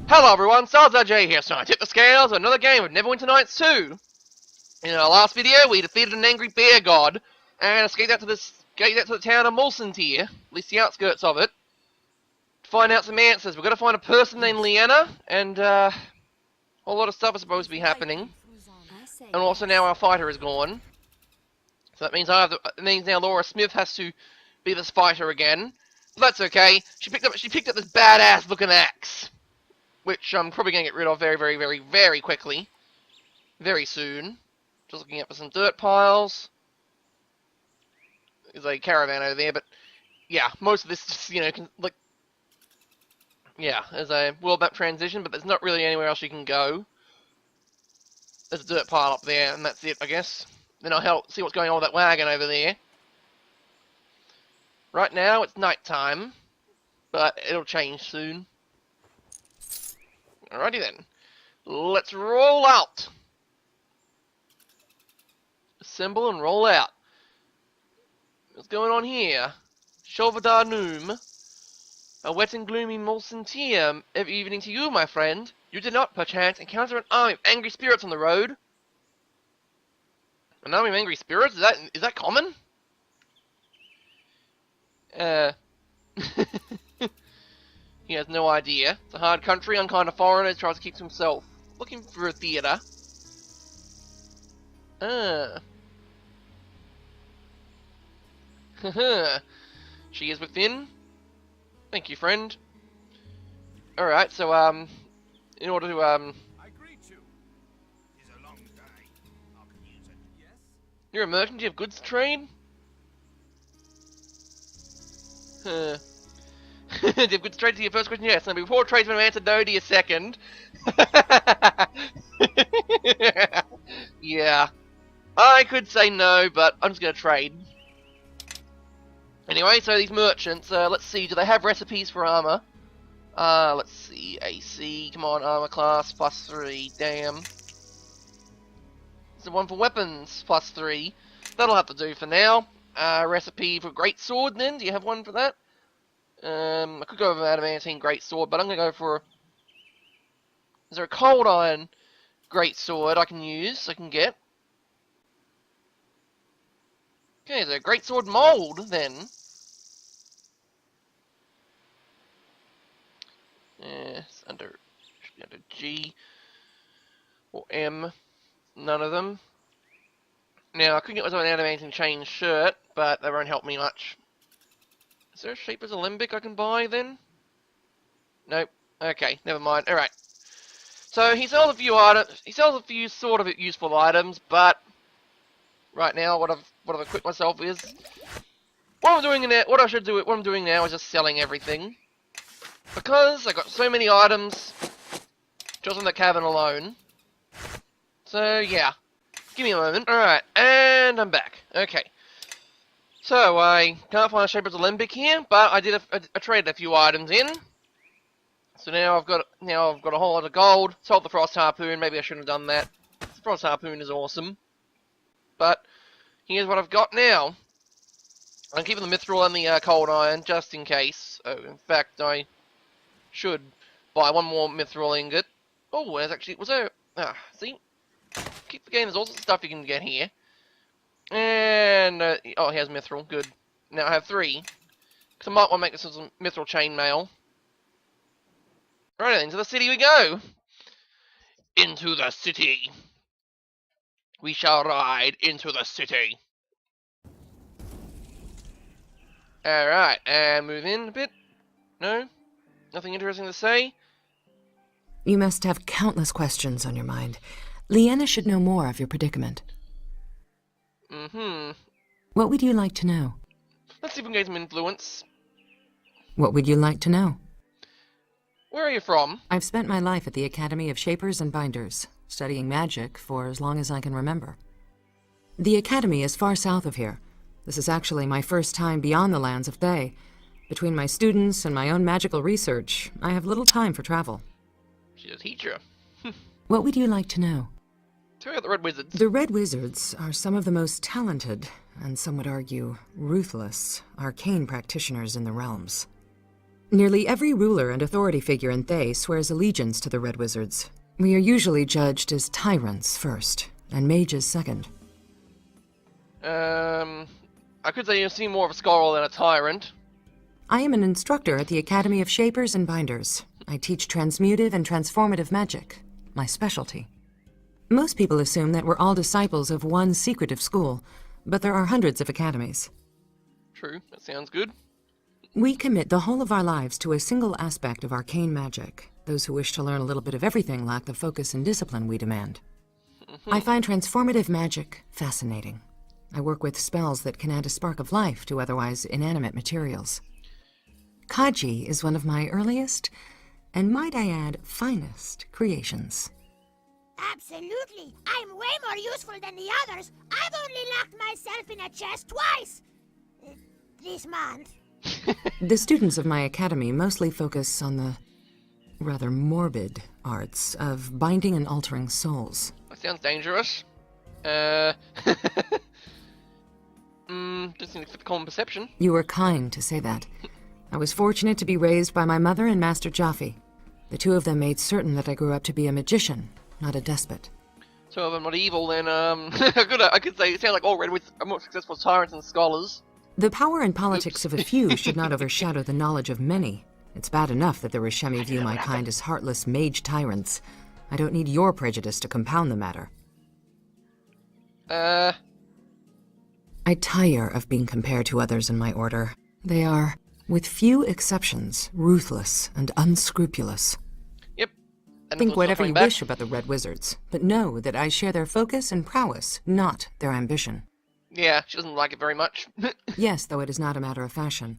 Hello everyone, SarsRJ here, so I tip the scales of another game of Neverwinter Nights 2. In our last video, we defeated an angry bear god, and escaped out to the town of Mulsantir, at least the outskirts of it, to find out some answers. We've got to find a person named Leanna, and a whole lot of stuff is supposed to be happening. And also now our fighter is gone. So that means now Laura Smith has to be this fighter again. But that's okay. She picked up this badass looking axe, which I'm probably going to get rid of very quickly. Very soon. Just looking up for some dirt piles. There's a caravan over there, but yeah, most of this just, there's a world map transition, but there's not really anywhere else you can go. There's a dirt pile up there, and that's it, I guess. Then I'll see what's going on with that wagon over there. Right now, it's night time, but it'll change soon. Alrighty then. Let's roll out. Assemble and roll out. What's going on here? Shovadar Noom. A wet and gloomy Mulsantir evening to you, my friend. You did not, perchance, encounter an army of angry spirits on the road. An army of angry spirits? Is that common? He has no idea. It's a hard country, unkind of foreigners, tries to keep to himself. Looking for a theatre. She is within. Thank you, friend. Alright, so, in order to, I greet you. It's a long day. I can use it. Yes? You're a merchant, do you have goods to trade? Do you have goods to trade to your first question? Yes. Now, before tradesman answered no to your second. Yeah. I could say no, but I'm just gonna trade. Anyway, so these merchants, let's see, do they have recipes for armor? Let's see, AC, come on, armor class, +3, damn. Is there one for weapons, +3? That'll have to do for now. Recipe for great sword then, do you have one for that? I could go with an adamantine great sword, but I'm gonna go for... Is there a cold iron great sword I can get? Okay, is there a great sword mold then? It's should be under G or M. None of them. Now I could get myself an adamantine chain shirt, but that won't help me much. Is there a Shaper's Alembic I can buy then? Nope. Okay, never mind. Alright. So he sells a few items. He sells a few sort of useful items, but right now what I've equipped myself is what I'm doing now is just selling everything. Because I got so many items just in the cabin alone. So yeah. Give me a moment. Alright, and I'm back. Okay. So I can't find a Shaper's Alembic here, but I traded a few items in. So now I've got a whole lot of gold. Sold the Frost Harpoon, maybe I shouldn't have done that. The Frost Harpoon is awesome. But here's what I've got now. I'm keeping the Mithril and the Cold Iron, just in case. Oh, in fact, I should buy one more Mithril ingot. Oh, there's actually... see? Keep forgetting there's all sorts of stuff you can get here. And, oh, here's Mithril, good. Now I have 3. Because I might want to make this some Mithril chainmail. Right, into the city we go! Into the city! We shall ride into the city! Alright, and move in a bit. No? Nothing interesting to say? You must have countless questions on your mind. Leanna should know more of your predicament. What would you like to know? Let's see if we can get some influence. What would you like to know? Where are you from? I've spent my life at the Academy of Shapers and Binders, studying magic for as long as I can remember. The Academy is far south of here. This is actually my first time beyond the lands of Thay. Between my students and my own magical research, I have little time for travel. She's a teacher. What would you like to know? Tell me about the Red Wizards. The Red Wizards are some of the most talented, and some would argue ruthless, arcane practitioners in the realms. Nearly every ruler and authority figure in Thay swears allegiance to the Red Wizards. We are usually judged as tyrants first, and mages second. I could say you seem more of a scholar than a tyrant. I am an instructor at the Academy of Shapers and Binders. I teach transmutive and transformative magic, my specialty. Most people assume that we're all disciples of one secretive school, but there are hundreds of academies. True, that sounds good. We commit the whole of our lives to a single aspect of arcane magic. Those who wish to learn a little bit of everything lack the focus and discipline we demand. I find transformative magic fascinating. I work with spells that can add a spark of life to otherwise inanimate materials. Kaji is one of my earliest, and might I add, finest creations. Absolutely. I'm way more useful than the others. I've only locked myself in a chest twice. This month. The students of my academy mostly focus on the rather morbid arts of binding and altering souls. That sounds dangerous. Doesn't seem to fit the common perception. You were kind to say that. I was fortunate to be raised by my mother and Master Jaffe. The two of them made certain that I grew up to be a magician, not a despot. So if I'm not evil, then I could say it sounds like all Red Wizards are more successful tyrants and scholars. The power and politics of a few should not overshadow the knowledge of many. It's bad enough that the Rishemi view my kind as heartless mage tyrants. I don't need your prejudice to compound the matter. I tire of being compared to others in my order. They are, with few exceptions, ruthless and unscrupulous. Yep. And Think whatever you wish about the Red Wizards, but know that I share their focus and prowess, not their ambition. Yeah, she doesn't like it very much. Yes, though it is not a matter of fashion.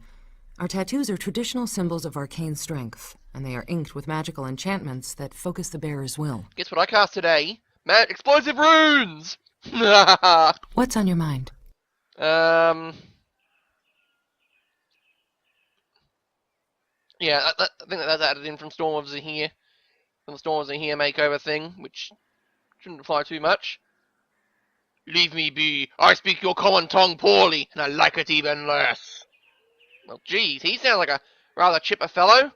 Our tattoos are traditional symbols of arcane strength, and they are inked with magical enchantments that focus the bearer's will. Guess what I cast today? Explosive runes! What's on your mind? Yeah, I think that's added in from Storm of Zahir. From the Storm of Zahir makeover thing, which shouldn't apply too much. Leave me be. I speak your common tongue poorly, and I like it even less. Well, geez, he sounds like a rather chipper fellow.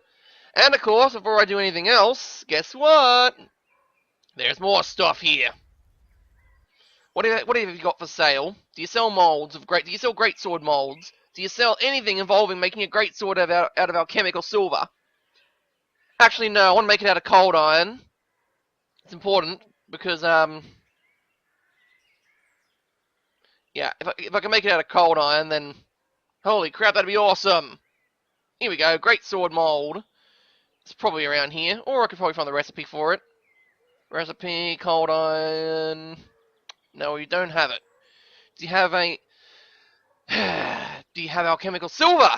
And of course, before I do anything else, guess what? There's more stuff here. What have you got for sale? Do you sell molds of great? Do you sell greatsword molds? Do you sell anything involving making a greatsword out of alchemical silver? Actually, no. I want to make it out of cold iron. It's important because yeah, if I can make it out of cold iron, then holy crap, that'd be awesome. Here we go, greatsword mold. It's probably around here, or I could probably find the recipe for it. Recipe, cold iron. No, you don't have it. Do you have a? Do you have alchemical silver?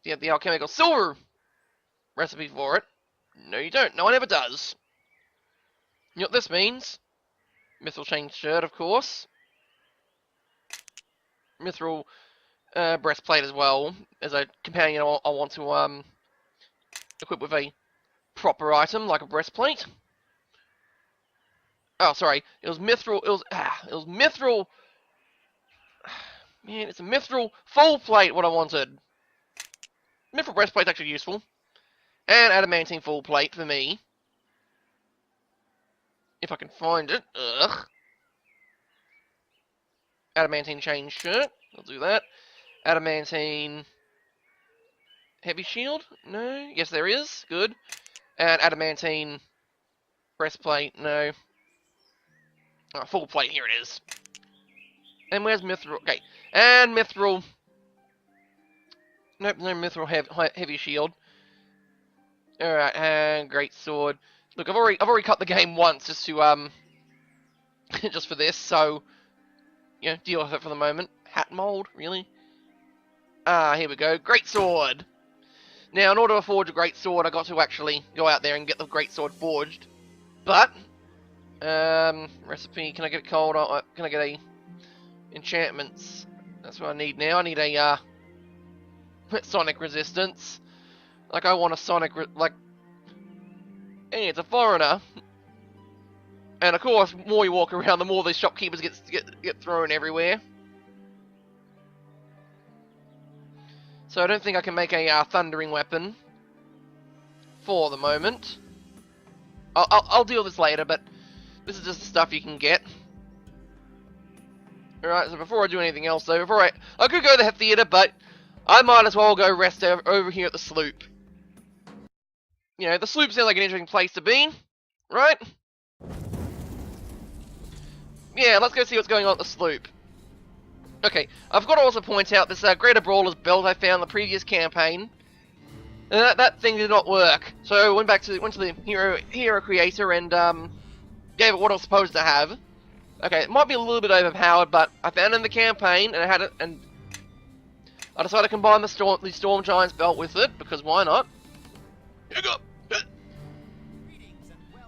Do you have the alchemical silver recipe for it? No, you don't. No one ever does. You know what this means? Mithril chain shirt, of course. Mithril breastplate as well, as a companion I want to equip with a proper item like a breastplate. Oh, sorry, it was mithril. It was mithril. Man, it's a mithril full plate. What I wanted. Mithril breastplate's actually useful, and adamantine full plate for me. If I can find it. Ugh. Adamantine chain shirt. I'll do that. Adamantine heavy shield? No. Yes, there is. Good. And adamantine breastplate. No. Oh, full plate. Here it is. And where's mithril? Okay. And mithril. Nope, no mithril heavy shield. Alright, and great sword. Look, I've already cut the game once just to just for this, so you know, deal with it for the moment. Hat mold, really? Ah, here we go. Great sword. Now, in order to forge a great sword, I got to actually go out there and get the great sword forged. But recipe. Can I get a cold? Can I get a enchantments? That's what I need now. I need a sonic resistance. Like I want a sonic hey, it's a foreigner. And of course, the more you walk around, the more these shopkeepers get thrown everywhere. So I don't think I can make a thundering weapon for the moment. I'll deal with this later, but this is just the stuff you can get. Alright, so before I do anything else though, I could go to the theatre, but I might as well go rest over here at the sloop. You know, the sloop sounds like an interesting place to be, right? Yeah, let's go see what's going on at the sloop. Okay, I've got to also point out this Greater Brawler's belt I found in the previous campaign. And that thing did not work. So I went to the hero creator and gave it what I was supposed to have. Okay, it might be a little bit overpowered, but I found it in the campaign and I had it, and I decided to combine the Storm Giant's belt with it because why not? Here you go.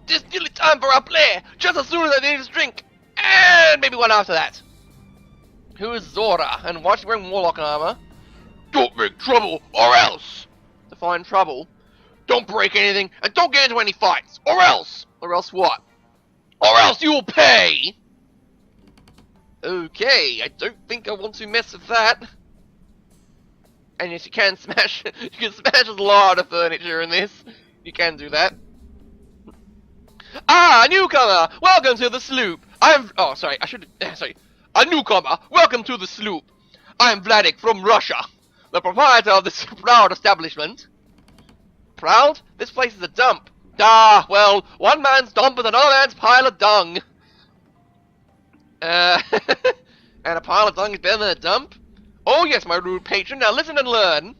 Just nearly time for our play. Just as soon as I finish this drink, and maybe one after that. Who is Zora, and why is she wearing Warlock armor? Don't make trouble, or else! Define trouble. Don't break anything, and don't get into any fights, or else! Or else what? Or else you will pay! Okay, I don't think I want to mess with that. And yes, you can smash a lot of furniture in this. You can do that. Ah, newcomer! Welcome to the sloop! A newcomer! Welcome to the sloop! I'm Vladik from Russia, the proprietor of this proud establishment. Proud? This place is a dump. Ah, well, one man's dump is another man's pile of dung. And a pile of dung is better than a dump? Oh yes, my rude patron, now listen and learn.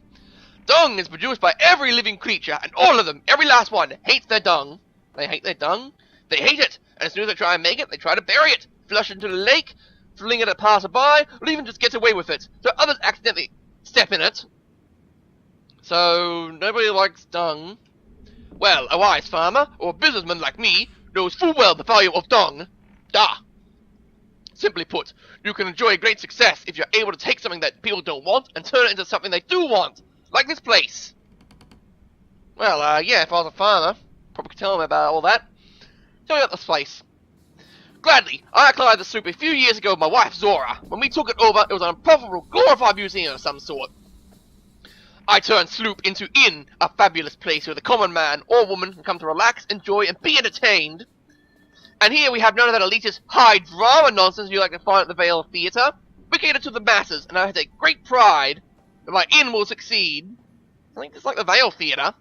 Dung is produced by every living creature, and all of them, every last one, hates their dung. They hate their dung? They hate it, and as soon as they try and make it, they try to bury it, flush it into the lake, fling it at passerby, or even just get away with it, so others accidentally step in it. So, nobody likes dung. Well, a wise farmer, or a businessman like me, knows full well the value of dung. Ah! Simply put, you can enjoy great success if you're able to take something that people don't want and turn it into something they do want, like this place. Well, yeah, if I was a farmer, probably could tell them about all that. Tell me about this place. Gladly, I acquired the sloop a few years ago with my wife Zora. When we took it over, it was an unprofitable, glorified museum of some sort. I turned sloop into inn, a fabulous place where the common man or woman can come to relax, enjoy, and be entertained. And here we have none of that elitist high drama nonsense you like to find at the Vale Theatre. We cater to the masses, and I take great pride that my inn will succeed. I think it's like the Vale Theatre.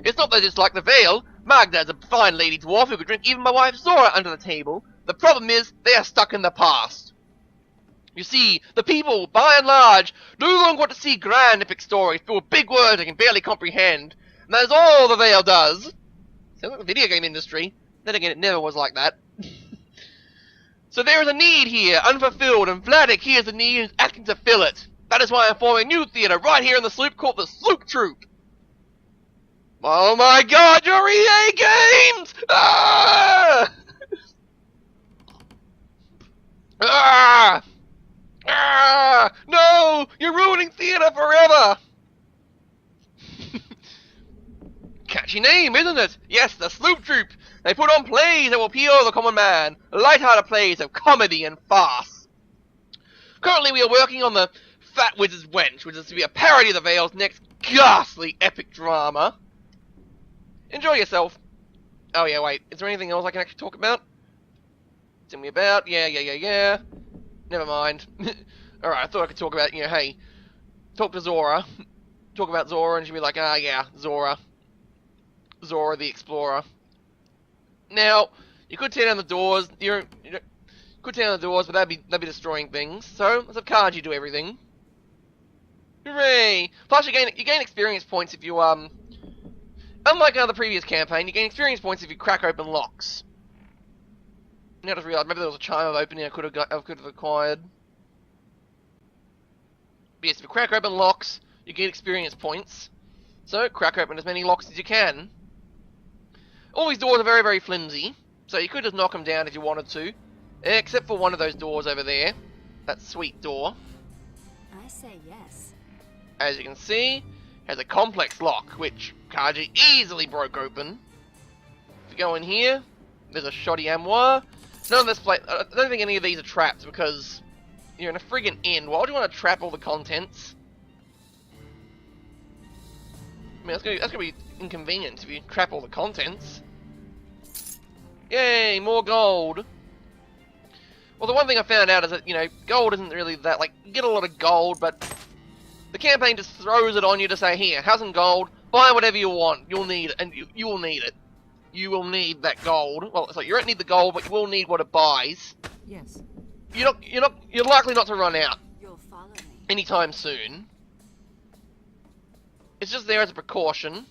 It's not that it's like the Vale. Magda is a fine lady dwarf who could drink even my wife Zora under the table. The problem is, they are stuck in the past. You see, the people, by and large, no longer want to see grand epic stories filled with big words they can barely comprehend. And that is all the Vale does. Sounds like the video game industry. Then again, it never was like that. So there is a need here, unfulfilled, and Vladik hears the need and is acting to fill it. That is why I'm forming a new theatre right here in the sloop called the Sloop Troop. Oh my god, your EA games! Ah! Ah! Ah! No! You're ruining theatre forever! Catchy name, isn't it? Yes, the Sloop Troop. They put on plays that will appeal to the common man. Light-hearted plays of comedy and farce. Currently, we are working on the Fat Wizard's Wench, which is to be a parody of the Vale's next ghastly epic drama. Enjoy yourself. Oh yeah, wait. Is there anything else I can actually talk about? Tell me about. Yeah. Never mind. Alright, I thought I could talk about, hey, talk to Zora. Talk about Zora, and she'll be like, ah, yeah, Zora. Zora the Explorer. Now, you could tear down the doors. You could tear down the doors, but that'd be destroying things. So let's have Kaji do everything. Hooray! Plus, you gain experience points if you unlike the previous campaign, you gain experience points if you crack open locks. Now I just realised maybe there was a chime of opening I could have acquired. But yes, if you crack open locks, you gain experience points. So crack open as many locks as you can. All these doors are very, very flimsy, so you could just knock them down if you wanted to. Except for one of those doors over there. That sweet door. I say yes. As you can see, has a complex lock, which Kaji easily broke open. If you go in here, there's a shoddy armoire. None of this place, I don't think any of these are traps because you're in a friggin' inn. Why would you want to trap all the contents? I mean, that's gonna be inconvenient if you trap all the contents. Yay, more gold. Well, the one thing I found out is that, you know, gold isn't really that, like, you get a lot of gold, but the campaign just throws it on you to say, here, have some gold, buy whatever you want, you'll need it, and you will need it. You will need that gold. Well, it's like, you don't need the gold, but you will need what it buys. Yes. You're likely not to run out You'll follow me. anytime soon. It's just there as a precaution.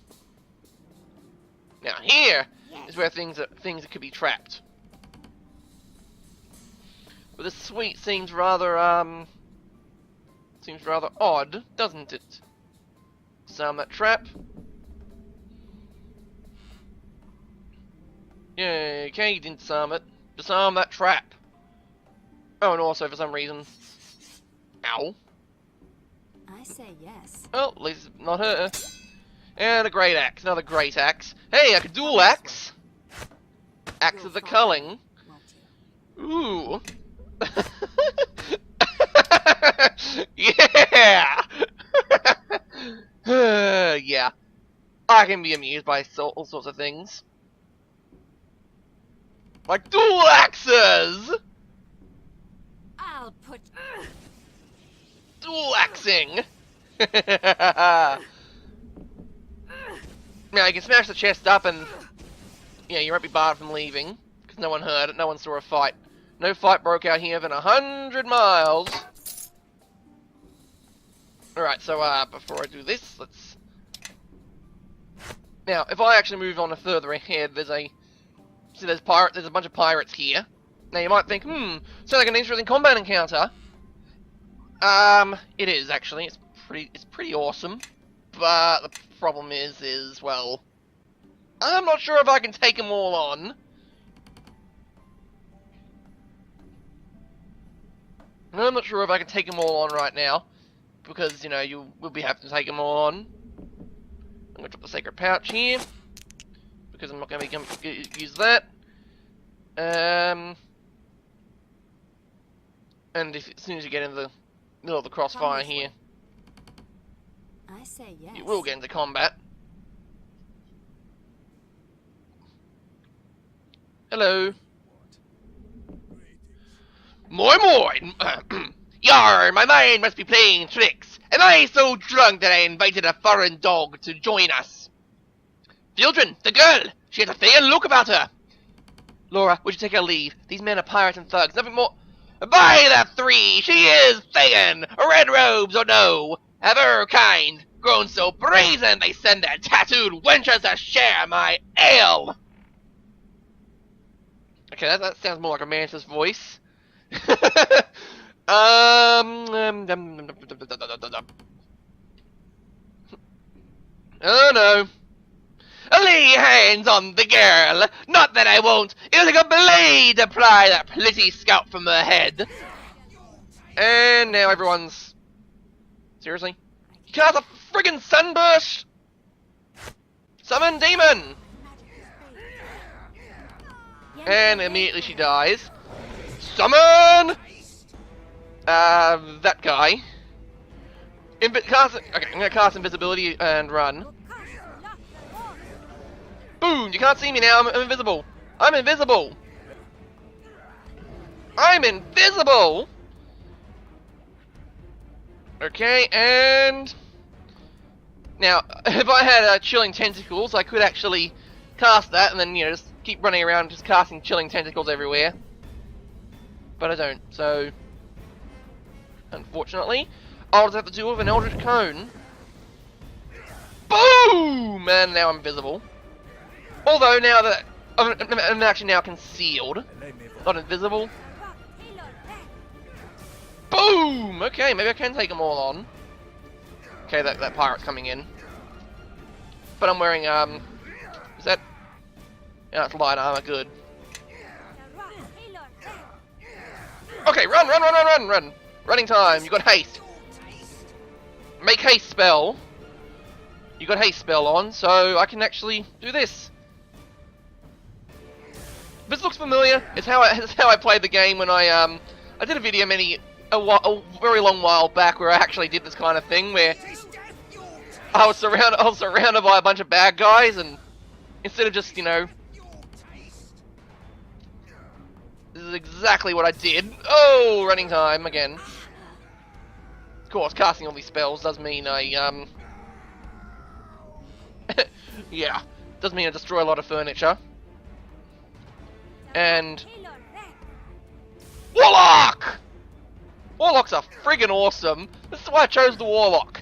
Now, here is where things that could be trapped. But this suite seems rather odd, doesn't it? Disarm that trap. Yeah, okay, you didn't disarm it. Disarm that trap. Oh, and also for some reason, ow. I say yes. Well, at least it's not her. And a great axe, another great axe. Hey, I could dual axe. Axe of the culling. Ooh. Yeah! Yeah. I can be amused by all sorts of things. Like dual axes! I'll put. Dual axing! Now you can smash the chest up and, yeah, you won't be barred from leaving, because no one heard it, no one saw a fight. No fight broke out here within 100 miles. Alright, so before I do this, let's... Now, if I actually move on further ahead, there's a bunch of pirates here. Now you might think, sounds like an interesting combat encounter. It is actually. It's pretty awesome. But the problem is, well, I'm not sure if I can take them all on. I'm not sure if I can take them all on right now, because, you know, you will be having to take them all on. I'm going to drop the sacred pouch here, because I'm not going to use that. And as soon as you get into the middle of the crossfire here, I say yes. you will get into combat. Hello. Moi moi! Yar, my mind must be playing tricks. Am I so drunk that I invited a foreign dog to join us? Fieldren, the girl! She has a Thayan look about her! Laura, would you take her leave? These men are pirates and thugs, nothing more... By the three, she is Thayan! Red robes or no! Of her kind, grown so brazen they send their tattooed wenches to share my ale! Okay, that sounds more like a mantis voice. Oh no. Lay hands on the girl! Not that I won't! It'll take a blade to pry that pretty scalp from her head! And now everyone's... Seriously? You cast a friggin' sunburst! Summon demon! And immediately she dies. Summon! That guy. Okay, I'm gonna cast invisibility and run. Boom! You can't see me now, I'm invisible! I'm invisible! I'm invisible! Okay, and... Now, if I had chilling tentacles, I could actually cast that and then, you know, just keep running around just casting chilling tentacles everywhere. But I don't, so... Unfortunately, I'll just have to deal with an Eldritch Cone. Boom! And now I'm invisible. Although now that I'm actually now concealed, not invisible. Boom! Okay, maybe I can take them all on. Okay, that pirate's coming in. But I'm wearing is that? Yeah, it's light armor. Good. Okay, run! Running time. You got haste. Make haste spell. You got haste spell on, so I can actually do this. This looks familiar. It's how I played the game when I did a video a very long while back where I actually did this kind of thing where I was surrounded by a bunch of bad guys, and instead of just, you know, Your taste. this is exactly what I did. Oh, running time again. Of course, casting all these spells does mean I yeah, does mean I destroy a lot of furniture. And Warlock! Warlocks are friggin' awesome. This is why I chose the Warlock.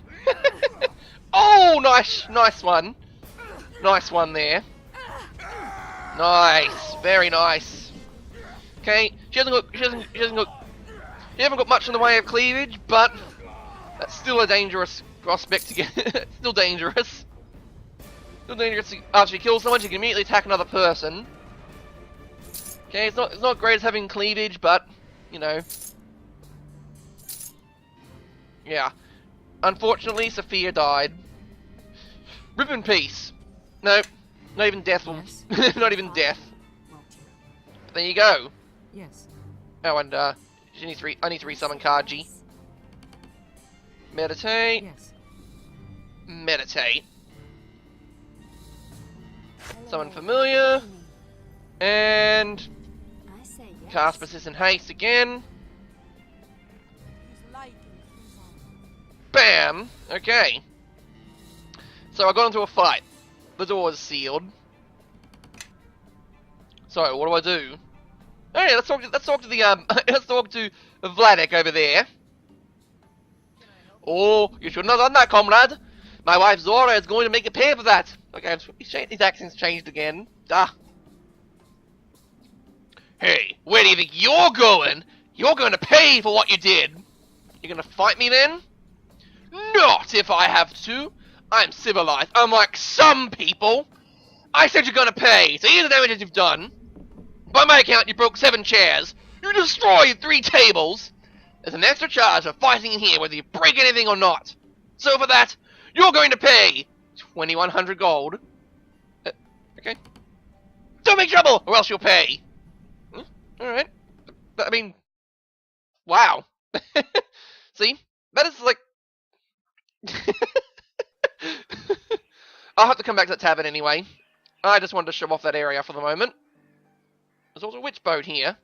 Oh, nice one. Nice one there. Nice, very nice. Okay, she hasn't got much in the way of cleavage, but that's still a dangerous prospect to get. It's still dangerous. Still dangerous. After she kills someone, she can immediately attack another person. Okay, it's not great as having cleavage, but you know, yeah. Unfortunately, Sophia died. Rip in peace. No, not even death. Yes. Not even death. Won't you? There you go. Yes. Oh, and I need to resummon Kaji. Meditate. Yes. Meditate. Summon familiar. And I say yes. cast persistent haste again. Bam! Okay. So I got into a fight. The door is sealed. So what do? Oh yeah, let's talk to the let's talk to Vladek over there. Oh, you shouldn't have done that, comrade. My wife Zora is going to make you pay for that. Okay, his accent's changed again. Ah. Hey, where do you think you're going? You're going to pay for what you did. You're going to fight me then? Not if I have to. I'm civilized, unlike some people. I said you're going to pay, so here's the damages you've done. By my account, you broke 7 chairs. You destroyed 3 tables. There's an extra charge for fighting in here, whether you break anything or not. So for that, you're going to pay 2,100 gold. Okay. Don't make trouble, or else you'll pay. Alright. I mean, wow. See? That is like... I'll have to come back to that tavern anyway. I just wanted to show off that area for the moment. There's also a witch boat here.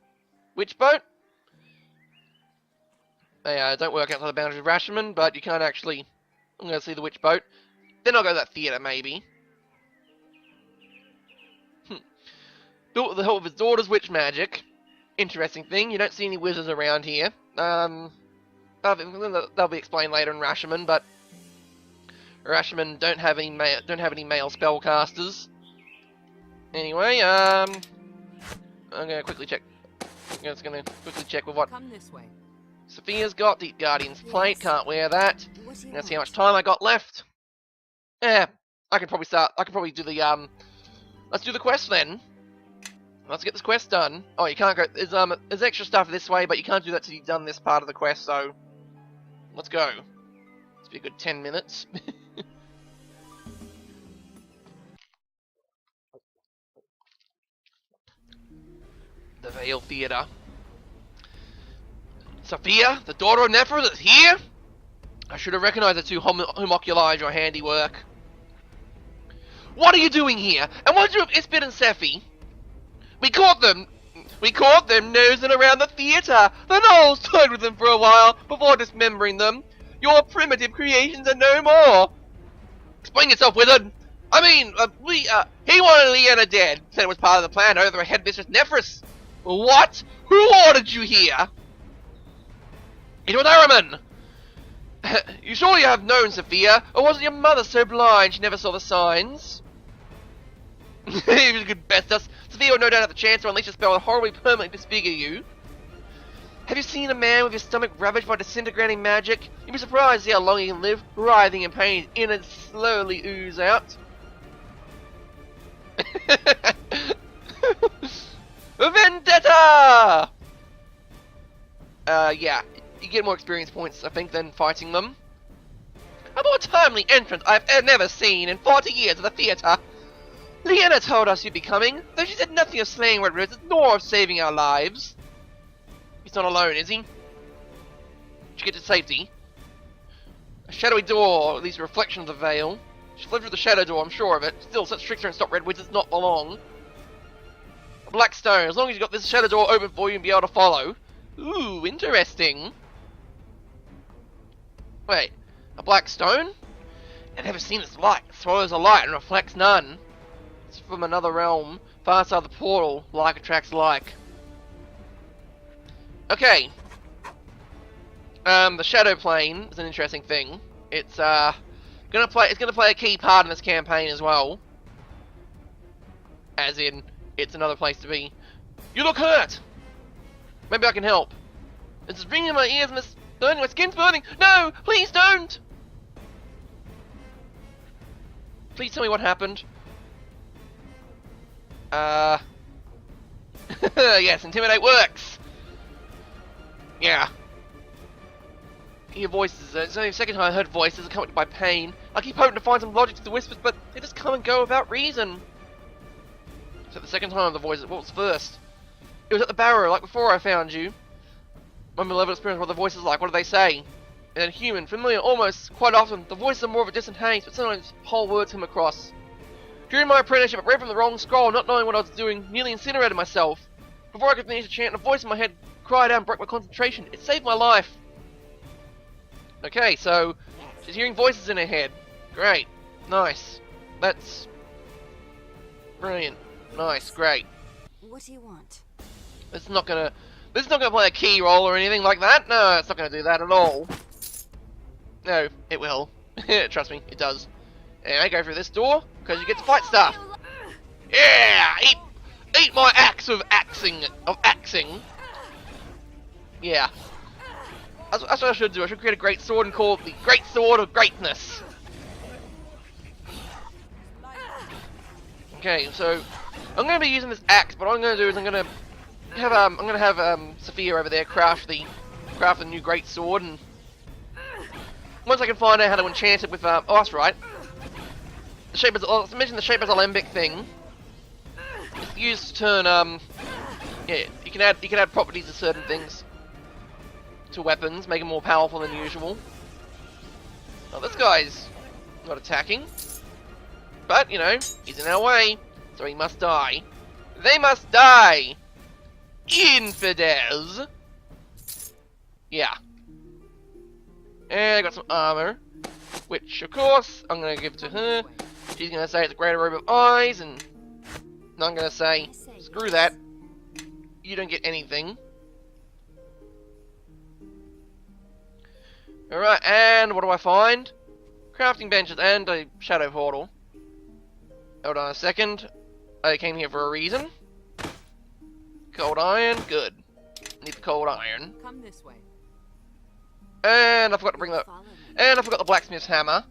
Witch boat? They don't work outside the boundaries of Rashomon, but you can't actually... I'm going to see the witch boat. Then I'll go to that theatre, maybe. Built with the help of his daughter's witch magic. Interesting thing, you don't see any wizards around here. That'll be explained later in Rashomon, but Rashomon don't have any male spellcasters. Anyway, I'm gonna quickly check. I'm just gonna quickly check with what Come this way. Sophia's got. Deep Guardian's plate, can't wear that. What do you Let's see how want? much time I got left. Yeah, I could probably do the let's do the quest then. Let's get this quest done. Oh, you can't go. There's extra stuff this way, but you can't do that till you've done this part of the quest. So, let's go. It's be a good 10 minutes. The Vale Theatre. Sophia, the daughter of Nephra, is here. I should have recognized the two homoculi as your handiwork. What are you doing here? And what did you do with Ispid and Sephi? We caught them nosing around the theatre. The gnolls toyed with them for a while before dismembering them. Your primitive creations are no more. Explain yourself, wizard. I mean, he wanted Leanna dead. Said it was part of the plan over headmistress Nephris. What? Who ordered you here? It was Araman. You surely have known, Sophia, or wasn't your mother so blind she never saw the signs? If you could best us, Sophia would no doubt have the chance to unleash a spell and horribly permanently disfigure you. Have you seen a man with his stomach ravaged by disintegrating magic? You'd be surprised to see how long he can live, writhing in pain, his innards slowly ooze out. Vendetta! Yeah, you get more experience points, I think, than fighting them. A more timely entrant I've never seen in 40 years at the theatre. Leanna told us you'd be coming, though she said nothing of slaying red roses nor of saving our lives. He's not alone, is he? Did you get to safety? A shadowy door, at least a reflection of the veil. She fled through the shadow door, I'm sure of it. Still, such tricks don't stop red wizards not for long. A black stone, as long as you've got this shadow door open for you and be able to follow. Ooh, interesting. Wait, a black stone? I've never seen this light. It swallows a light and reflects none. It's from another realm. Far outside the portal, like attracts like. Okay. The shadow plane is an interesting thing. It's gonna play a key part in this campaign as well. As in, it's another place to be. You look hurt. Maybe I can help. This is ringing in my ears and it's burning. My skin's burning. No, please don't. Please tell me what happened. Yes, intimidate works. Yeah. Hear voices. It's only the second time I heard voices accompanied by pain. I keep hoping to find some logic to the whispers, but they just come and go without reason. So the second time the voices. What was first? It was at the barrow, like before I found you. My malevolent experience, what the voices like. What do they say? And then human, familiar, almost. Quite often, the voices are more of a distant haze, but sometimes whole words come across. During my apprenticeship, I read from the wrong scroll, not knowing what I was doing, nearly incinerated myself. Before I could finish the chant, a voice in my head cried out and broke my concentration. It saved my life. Okay, so she's hearing voices in her head. Great. Nice. That's brilliant. Nice, great. What do you want? This is not gonna play a key role or anything like that. No, it's not gonna do that at all. No, it will. Trust me, it does. And I go through this door because you get to fight stuff. Yeah, eat my axe of axing. Yeah, that's what I should do. I should create a great sword and call it the Great Sword of Greatness. Okay, so I'm gonna be using this axe, but what I'm gonna do is I'm gonna have Sophia over there craft the new great sword, and once I can find out how to enchant it with oh, that's right. The shape is I mentioned the shape as alembic thing. It's used to turn yeah, you can add properties to certain things to weapons, make them more powerful than usual. Now this guy's not attacking, but you know he's in our way, so he must die. They must die. Infidels. Yeah. And I got some armor, which of course I'm gonna give to her. She's gonna say it's a greater robe of eyes, and I'm gonna say screw that. You don't get anything. Alright, and what do I find? Crafting benches and a shadow portal. Hold on a second. I came here for a reason. Cold iron, good. Need the cold iron. Come this way. And I forgot to bring the blacksmith's hammer.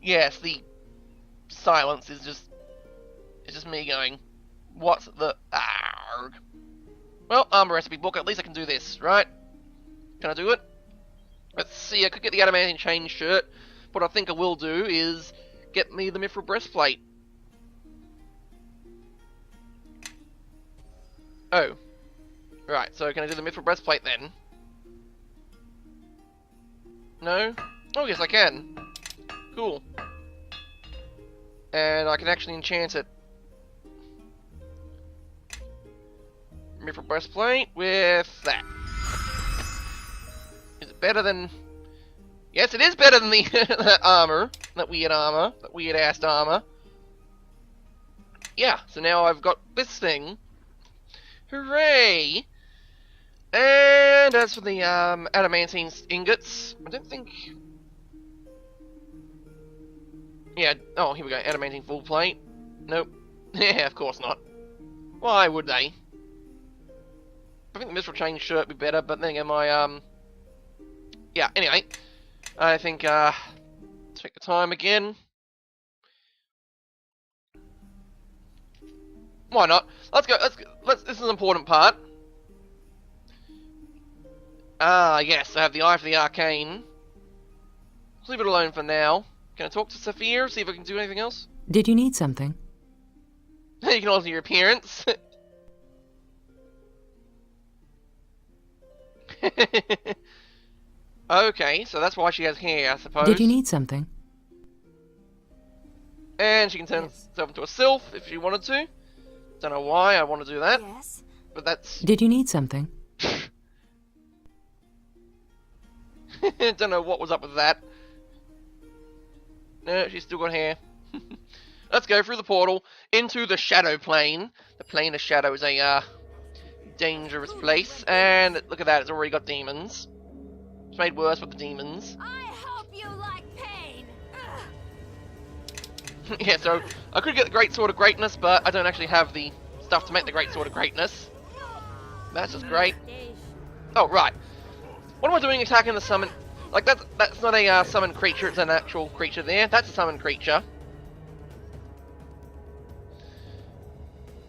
Yes, the silence is just me going, what the arg? Well, armor recipe book, at least I can do this, right? Can I do it? Let's see, I could get the adamantine chain shirt. What I think I will do is get me the mithril breastplate. Oh. Right, so can I do the mithril breastplate then? No? Oh, yes I can. Cool. And I can actually enchant it. Mithril breastplate with that. Is it better than... Yes, it is better than the that armor. That weird armor. That weird-assed armor. Yeah, so now I've got this thing. Hooray! And as for the adamantine ingots, I don't think... Yeah, oh, here we go. Adamantine full plate. Nope. Yeah, of course not. Why would they? I think the mithril chain shirt would be better, but then again, my, yeah, anyway. I think, take the time again. Why not? Let's go, this is an important part. Ah, yes, I have the eye for the arcane. Let's leave it alone for now. Can I talk to Sophia, see if I can do anything else? Did you need something? You can alter your appearance. Okay, so that's why she has hair, I suppose. Did you need something? And she can turn Yes. herself into a sylph if she wanted to. Don't know why I want to do that, Yes. but that's... Did you need something? Don't know what was up with that. No, she's still got hair. Let's go through the portal into the shadow plane. The plane of shadow is a dangerous place, and look at that, it's already got demons. It's made worse with the demons. I hope you like pain. Ugh. Yeah, so I could get the Great Sword of Greatness, but I don't actually have the stuff to make the Great Sword of Greatness. That's just great. Oh, right. What am I doing attacking the summon? Like, that's not a summoned creature, it's an actual creature there. That's a summoned creature.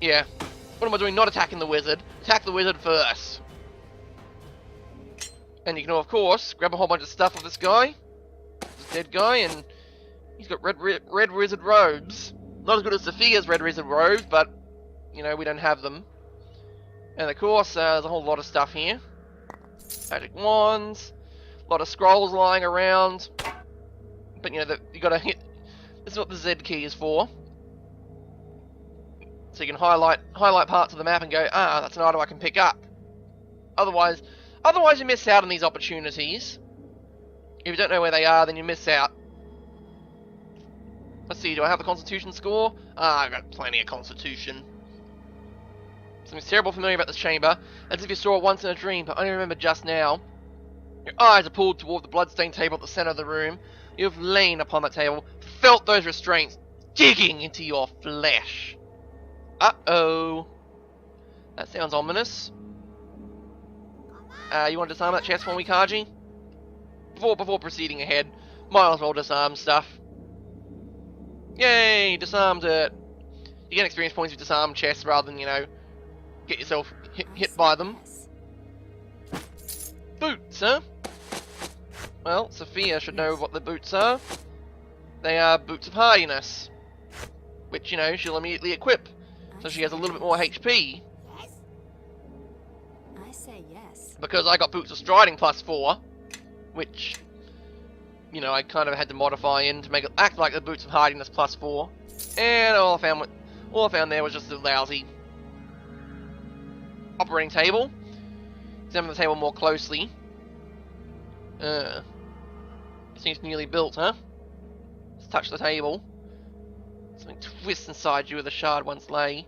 Yeah. What am I doing not attacking the wizard? Attack the wizard first. And you can, of course, grab a whole bunch of stuff of this guy. This dead guy, and he's got red wizard robes. Not as good as Sophia's red wizard robes, but, you know, we don't have them. And, of course, there's a whole lot of stuff here. Magic wands. A lot of scrolls lying around. But, you know, you gotta hit... This is what the Z key is for. So you can highlight parts of the map and go, ah, that's an item I can pick up. Otherwise you miss out on these opportunities. If you don't know where they are, then you miss out. Let's see, do I have the Constitution score? Ah, I've got plenty of Constitution. Something's terrible familiar about this chamber, as if you saw it once in a dream, but only remember just now. Your eyes are pulled toward the bloodstained table at the center of the room. You have lain upon that table, felt those restraints digging into your flesh. Uh-oh. That sounds ominous. You want to disarm that chest for me, Kaji? Before proceeding ahead, might as well disarm stuff. Yay, disarmed it. You get experience points with disarm chests rather than, you know, get yourself hit by them. Yes. Boots, huh? Well, Sophia should know what the boots are. They are boots of hardiness. Which, you know, she'll immediately equip. So she has a little bit more HP. Yes? I say yes. Because I got boots of striding +4. Which, you know, I kind of had to modify in to make it act like the boots of hardiness +4. And all I found there was just a lousy operating table. Examine the table more closely. It seems nearly built, huh? Let's touch the table. Something twists inside you where the shard once lay.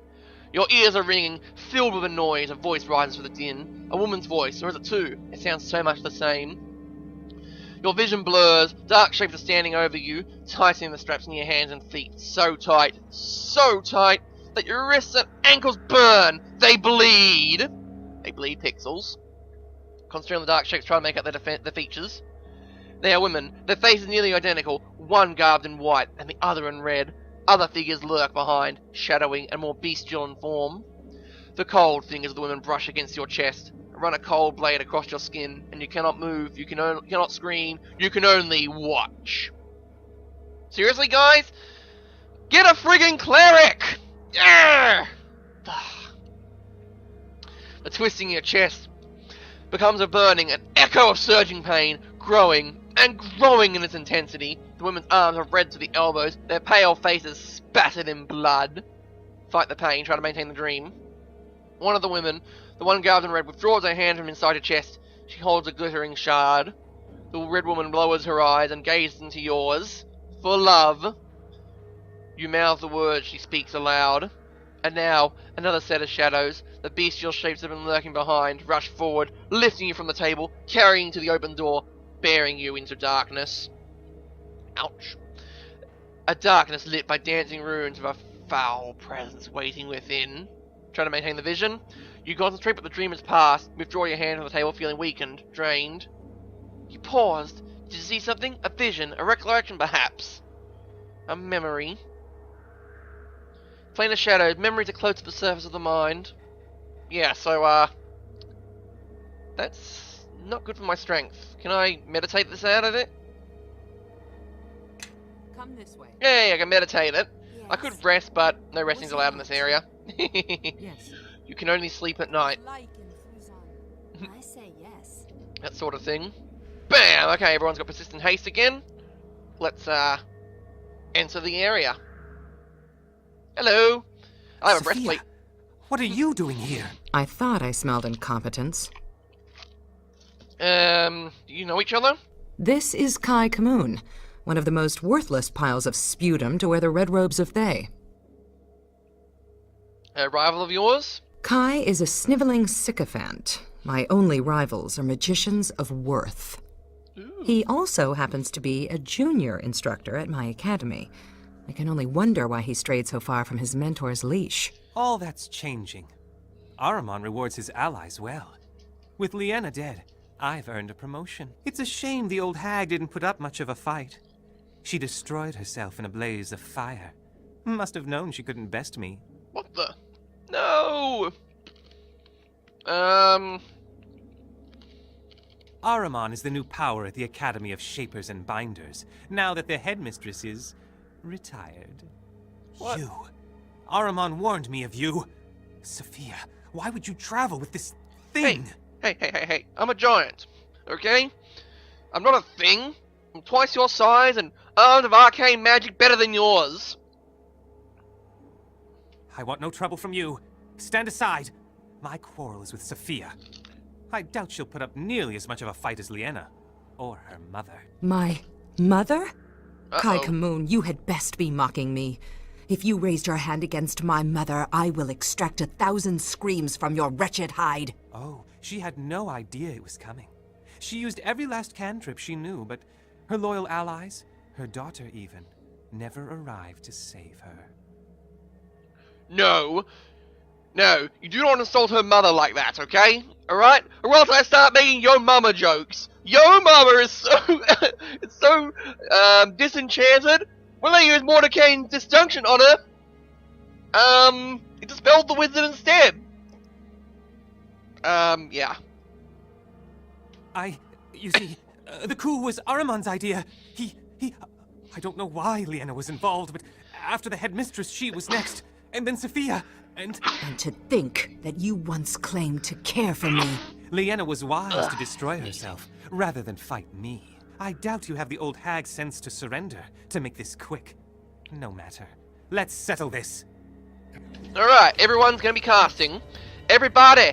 Your ears are ringing, filled with a noise. A voice rises from the din. A woman's voice, or is it two? It sounds so much the same. Your vision blurs. Dark shapes are standing over you, tightening the straps in your hands and feet. So tight that your wrists and ankles burn. They bleed. They bleed pixels. Concentrate on the dark shapes, try to make out their features. They are women. Their faces nearly identical, one garbed in white and the other in red. Other figures lurk behind, shadowing and more bestial in form. The cold fingers of the women brush against your chest, run a cold blade across your skin, and you cannot move, you cannot scream, you can only watch. Seriously, guys? Get a friggin' cleric! Yeah! The twisting in your chest becomes a burning, an echo of surging pain, growing and growing in its intensity. The women's arms are red to the elbows, their pale faces spattered in blood. Fight the pain, try to maintain the dream. One of the women, the one garbed in red, withdraws her hand from inside her chest. She holds a glittering shard. The red woman lowers her eyes and gazes into yours. For love. You mouth the words she speaks aloud. And now, another set of shadows. The bestial shapes that have been lurking behind rush forward, lifting you from the table, carrying you to the open door, bearing you into darkness. Ouch. A darkness lit by dancing runes of a foul presence waiting within. Trying to maintain the vision. You concentrate, but the dream has passed. Withdraw your hand from the table, feeling weakened, drained. You paused. Did you see something? A vision? A recollection, perhaps? A memory? Plane of shadows. Memories are close to the surface of the mind. Yeah, so, that's not good for my strength. Can I meditate this out of it? Come this way. Yeah, I can meditate it. Yes. I could rest, but no resting's allowed in this area. Yes. You can only sleep at night. I say yes. that sort of thing. Bam! Okay, everyone's got persistent haste again. Let's enter the area. Hello. I have a Sophia, breastplate. what are you doing here? I thought I smelled incompetence. Do you know each other? This is Kai Kamoon, one of the most worthless piles of sputum to wear the red robes of Thay. A rival of yours? Kai is a sniveling sycophant. My only rivals are magicians of worth. Ooh. He also happens to be a junior instructor at my academy. I can only wonder why he strayed so far from his mentor's leash. All that's changing. Ahriman rewards his allies well. With Liena dead, I've earned a promotion. It's a shame the old hag didn't put up much of a fight. She destroyed herself in a blaze of fire. Must have known she couldn't best me. What the? No! Ahriman is the new power at the Academy of Shapers and Binders, now that the headmistress is retired. What? You. Ahriman warned me of you. Sophia, why would you travel with this thing? Hey. I'm a giant, okay? I'm not a thing. I'm twice your size and armed of arcane magic better than yours. I want no trouble from you. Stand aside. My quarrel is with Sophia. I doubt she'll put up nearly as much of a fight as Liena. Or her mother. My mother? Kai Uh-oh. Kamoon, you had best be mocking me. If you raised your hand against my mother, I will extract 1,000 screams from your wretched hide. Oh, she had no idea it was coming. She used every last cantrip she knew, but her loyal allies, her daughter even, never arrived to save her. No, you do not insult her mother like that, okay? Alright? Or else I start making yo mama jokes. Yo mama is so, it's so, disenchanted. When I use Mordecai's disjunction on her, it dispelled the wizard instead. Yeah. You see, the coup was Ahriman's idea. I don't know why Liena was involved, but after the headmistress, she was next. And then Sophia, and to think that you once claimed to care for me. Liena was wise to destroy herself, rather than fight me. I doubt you have the old hag's sense to surrender, to make this quick. No matter. Let's settle this. Alright, everyone's gonna be casting. Everybody,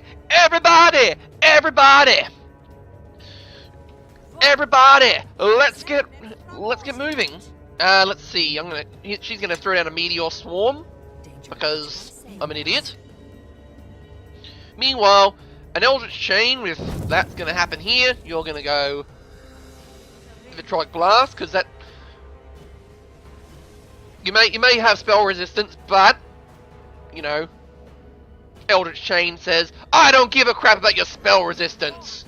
let's get moving. Let's see. She's gonna throw down a meteor swarm because I'm an idiot. Meanwhile, an eldritch chain with that's gonna happen here. You're gonna go vitriolic blast because that you may have spell resistance, but you know, eldritch chain says I don't give a crap about your spell resistance.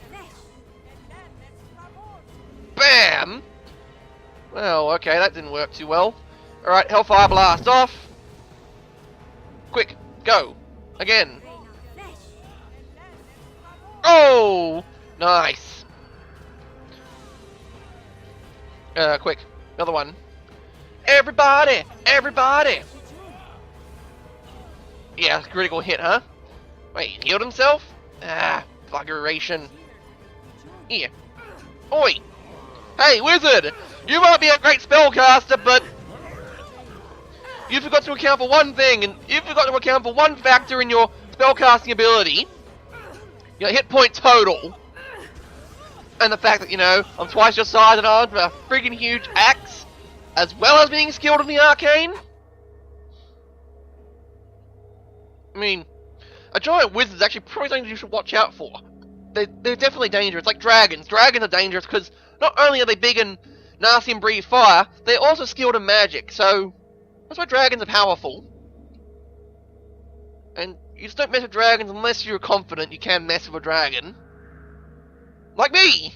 Bam! Well, okay, that didn't work too well. Alright, Hellfire Blast off. Quick, go. Again. Oh! Nice. Quick. Another one. Everybody! Yeah, critical hit, huh? Wait, he healed himself? Ah, buggeration. Here. Oi! Hey, wizard! You might be a great spellcaster, but you forgot to account for one thing, and you forgot to account for one factor in your spellcasting ability. Your hit point total. And the fact that, you know, I'm twice your size and armed with a friggin' huge axe, as well as being skilled in the arcane. I mean, a giant wizard is actually probably something you should watch out for. They're definitely dangerous, like dragons. Dragons are dangerous because not only are they big and nasty and breathe fire, they're also skilled in magic, so that's why dragons are powerful. And you just don't mess with dragons unless you're confident you can mess with a dragon. Like me!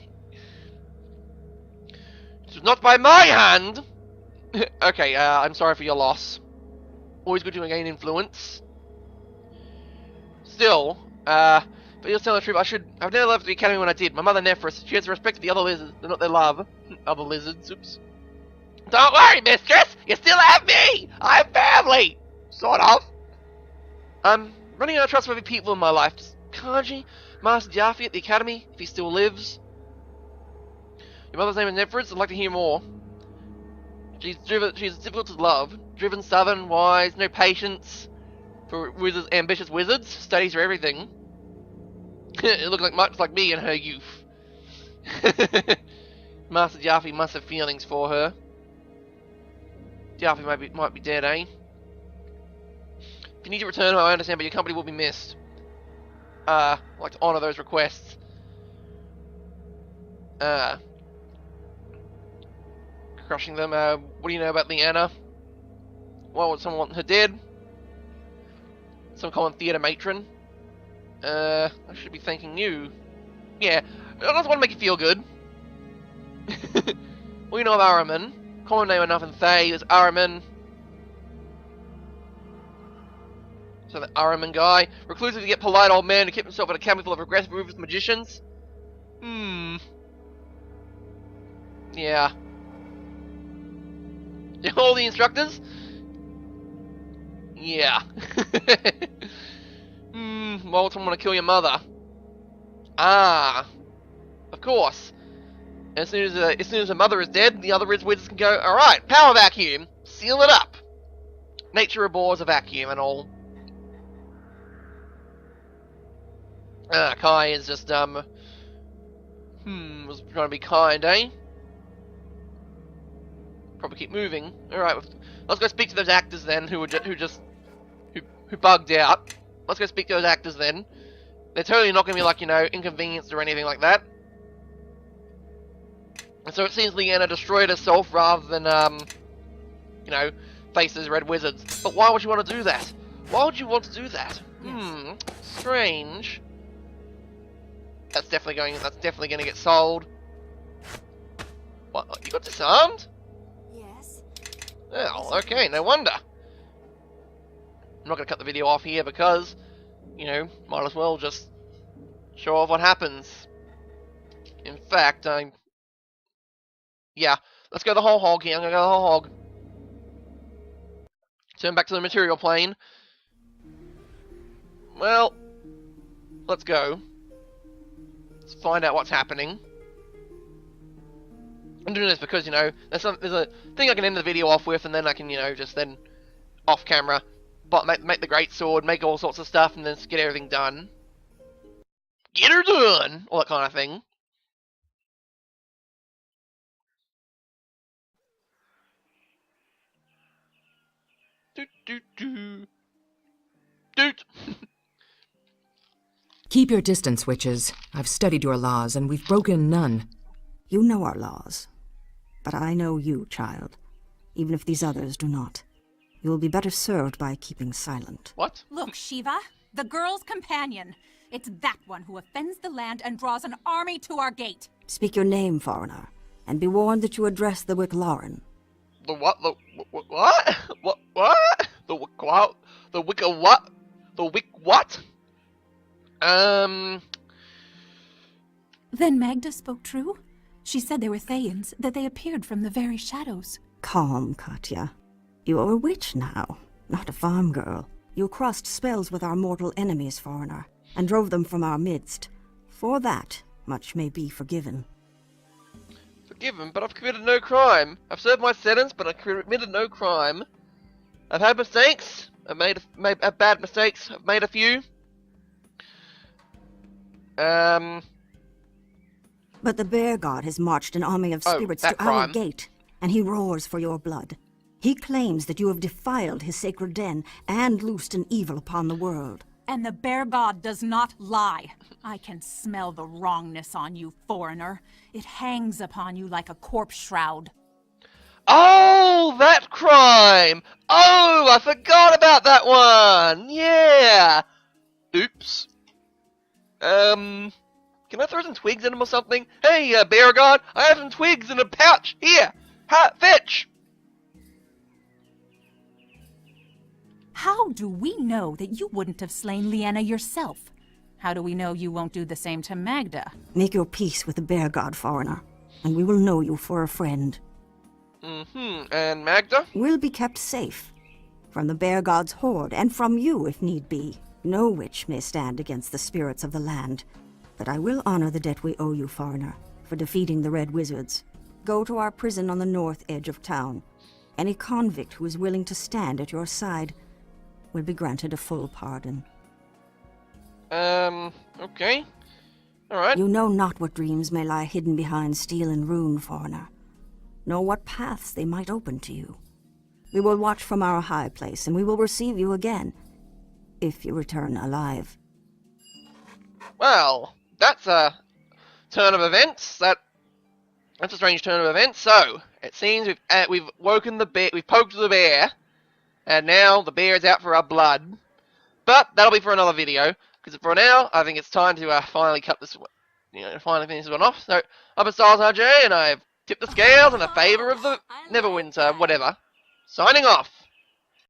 It's not by my hand! Okay, I'm sorry for your loss. Always good to gain influence. Still, but you'll tell the truth, I've never left the academy when I did. My mother Nephris, she has respect for the other lizards, not their love. Other lizards, oops. Don't worry, mistress! You still have me! I have family! Sort of. I'm running out of trustworthy people in my life. Just Kanji, Master Jaffe at the academy, if he still lives. Your mother's name is Neverwinter. I'd like to hear more. She's difficult to love. Driven, stubborn, wise, no patience for wizards, ambitious wizards. Studies for everything. It looked like much like me in her youth. Master Jaffe must have feelings for her. Jaffe might be dead, eh? If you need to return home, I understand, but your company will be missed. I'd like to honor those requests. Crushing them. What do you know about Leanna? Why would someone want her dead? Some common theatre matron. I should be thanking you. Yeah, I just want to make you feel good. Well, you know of Araman. Common name enough in Thay is Araman. So the Araman guy. Reclusive to get polite old man to keep himself in a cabin full of aggressive ruthless magicians. Yeah. All the instructors? Yeah. Why would someone want to kill your mother? Ah. Of course. As soon as her mother is dead, the other wizards can go, alright, power vacuum, seal it up. Nature abhors a vacuum and all. Kai is just, was trying to be kind, eh? Probably keep moving. Alright, let's go speak to those actors then, who bugged out. Let's go speak to those actors then. They're totally not going to be like, you know, inconvenienced or anything like that. And so it seems Leanna destroyed herself rather than, you know, face those red wizards. But why would you want to do that? Why would you want to do that? Yes. Strange. That's definitely going to get sold. What? You got disarmed? Yes. Oh, okay, no wonder. I'm not going to cut the video off here because, you know, might as well just show off what happens. In fact, yeah, let's go the whole hog here. I'm going to go the whole hog. Turn back to the material plane. Well, let's go. Let's find out what's happening. I'm doing this because, you know, there's a thing I can end the video off with, and then I can, you know, just then off camera, but make the great sword, make all sorts of stuff, and then just get everything done. Get her done! All that kind of thing. Doot doot doo. Doot! Keep your distance, witches. I've studied your laws, and we've broken none. You know our laws. But I know you, child. Even if these others do not. You will be better served by keeping silent. What? Look, Shiva, the girl's companion. It's that one who offends the land and draws an army to our gate. Speak your name, foreigner, and be warned that you address the Wicklauren. The what? The what? What? The what? The Wicca what? The Wick what? Then Magda spoke true? She said they were Thayans, that they appeared from the very shadows. Calm, Katya. You are a witch now, not a farm girl. You crossed spells with our mortal enemies, foreigner, and drove them from our midst. For that, much may be forgiven. Forgiven, but I've committed no crime. I've served my sentence, but I've committed no crime. I've had mistakes. I've made bad mistakes. I've made a few. But the bear god has marched an army of spirits to our gate, and he roars for your blood. He claims that you have defiled his sacred den and loosed an evil upon the world. And the bear god does not lie. I can smell the wrongness on you, foreigner. It hangs upon you like a corpse shroud. Oh, that crime! Oh, I forgot about that one! Yeah! Oops. Can I throw some twigs at him or something? Hey, bear god, I have some twigs in a pouch! Here! Fetch! How do we know that you wouldn't have slain Leanna yourself? How do we know you won't do the same to Magda? Make your peace with the bear god, foreigner, and we will know you for a friend. And Magda? Will be kept safe. From the bear god's horde, and from you if need be. No witch may stand against the spirits of the land. But I will honor the debt we owe you, foreigner, for defeating the Red Wizards. Go to our prison on the north edge of town. Any convict who is willing to stand at your side will be granted a full pardon. Okay. Alright. You know not what dreams may lie hidden behind steel and rune, foreigner. Nor what paths they might open to you. We will watch from our high place, and we will receive you again, if you return alive. Well, that's a turn of events. That's a strange turn of events. So, it seems we've woken the bear, we've poked the bear, and now the bear is out for our blood. But that'll be for another video, because for now, I think it's time to finally cut this, finally finish this one off. So, I've been Styles RJ, and I've tipped the scales in a favour of the Neverwinter, whatever. Signing off.